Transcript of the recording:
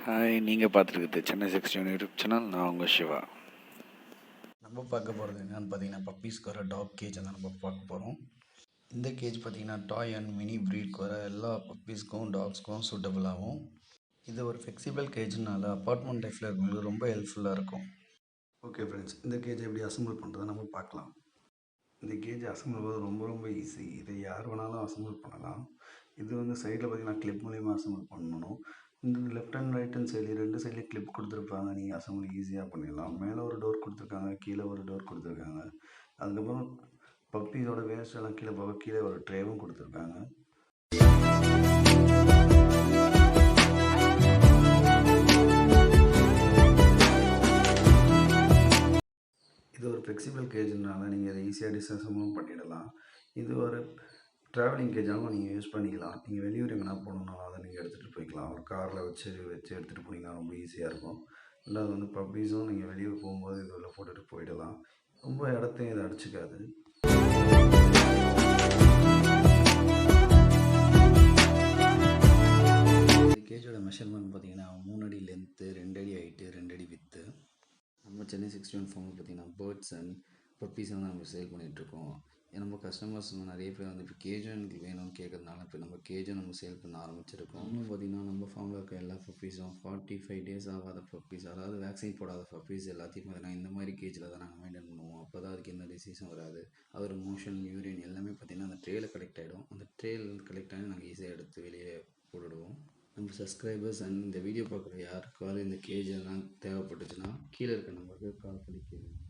Hi, நீங்கள் பார்த்துருக்குது Chennai 61 YouTube channel. நான் உங்கள் சிவா. நம்ம பார்க்க போகிறது என்னென்னு பார்த்தீங்கன்னா, பப்பீஸ்க்கு வர டாக் கேஜ் தான் நம்ம பார்க்க போகிறோம். இந்த கேஜ் பார்த்தீங்கன்னா டாய் அண்ட் மினி ப்ரீட்க்கு வர எல்லா பப்பீஸ்க்கும் டாக்ஸ்க்கும் சூட்டபிள் ஆகும். இது ஒரு ஃப்ளெக்சிபிள் கேஜ்னால அப்பார்ட்மெண்ட் லைஃப்பில் இருக்கவங்களுக்கு ரொம்ப ஹெல்ப்ஃபுல்லாக இருக்கும். ஓகே ஃப்ரெண்ட்ஸ், இந்த கேஜை எப்படி அசம்பிள் பண்ணுறதை நம்ம பார்க்கலாம். இந்த கேஜ் அசம்பிள் பண்ணுறது ரொம்ப ஈஸி. இதை யார் வேணாலும் அசம்பிள் பண்ணலாம். இது வந்து சைடில் பார்த்தீங்கன்னா கிளிப் மூலிமா அசம்பிள் பண்ணணும். இந்த லெஃப்ட் அண்ட் ரைட் ஹேண்ட் சைட்லேயும் 2 சைட்லேயும் கிளிப் கொடுத்துருப்பாங்க. நீங்கள் அசம்பிள் ஈஸியாக பண்ணிடலாம். மேலே ஒரு டோர் கொடுத்துருக்காங்க, கீழே ஒரு டோர் கொடுத்துருக்காங்க. அதுக்கப்புறம் பப்பீஸோட வேஸ்ட் எல்லாம் கீழே போக கீழே ஒரு ட்ரேவும் கொடுத்துருக்காங்க. இது ஒரு ஃப்ளெக்சிபிள் கேஜ்னால நீங்கள் இதை ஈஸியாக டிஸ்அசம்பிளும் பண்ணிடலாம். இது ஒரு ட்ராவலிங் கேஜாகவும் நீங்கள் யூஸ் பண்ணிக்கலாம். நீங்கள் வெளியூர் எங்கன்னா போகணுன்னாலும் அதை நீங்கள் எடுத்துகிட்டு போய்க்கலாம். ஒரு காரில் வச்சு எடுத்துகிட்டு போனீங்கன்னா ரொம்ப ஈஸியாக இருக்கும். ரெண்டாவது வந்து பப்பீஸும் நீங்கள் வெளியூர் போகும்போது இதில் போட்டுட்டு போயிடலாம். ரொம்ப இடத்தையும் இதை அடிச்சுக்காது. இந்த கேஜோட மெஷர்மெண்ட் பார்த்தீங்கன்னா 3 அடி லென்த்து, 2 அடி ஹைட்டு, 2 அடி வித்து. நம்ம சென்னை 61 ஃபார்ம் பார்த்தீங்கன்னா பேர்ட்ஸ் அண்ட் பப்பீஸ் வந்து நம்ம சேல் பண்ணிகிட்ருக்கோம். நம்ம கஸ்டமர்ஸ் நிறைய பேர் வந்து இப்போ கேஜும் எனக்கு வேணும்னு கேட்குறதுனால இப்போ நம்ம கேஜும் நம்ம சேல் பண்ண ஆரம்பிச்சிருக்கோம். இன்னும் பார்த்திங்கன்னா நம்ம ஃபார்மில் இருக்க எல்லா பப்பீஸும் 45 டேஸ் ஆகாத பப்பீஸ், அதாவது வேக்சின் போடாத பப்பீஸ் எல்லாத்தையும் பார்த்திங்கன்னா இந்த மாதிரி கேஜில் தான் நாங்கள் மெயின்டைன் பண்ணுவோம். அப்போ தான் அதுக்கு எந்த டிசீஸும் வராது. அதோட மோஷன், யூரின் எல்லாமே பார்த்திங்கன்னா அந்த ட்ரேயில் கலெக்ட் ஆகிடும். அந்த ட்ரேயில் கலெக்ட் ஆகி நாங்கள் ஈஸியாக எடுத்து வெளியே போட்டுடுவோம். நம்ம சப்ஸ்கிரைபர்ஸ் அண்ட் இந்த வீடியோ பார்க்குற யாருக்காவது இந்த கேஜ் எல்லாம் தேவைப்பட்டுச்சுன்னா கீழே இருக்க நம்பருக்கு கால் பண்ணி கேளுங்க.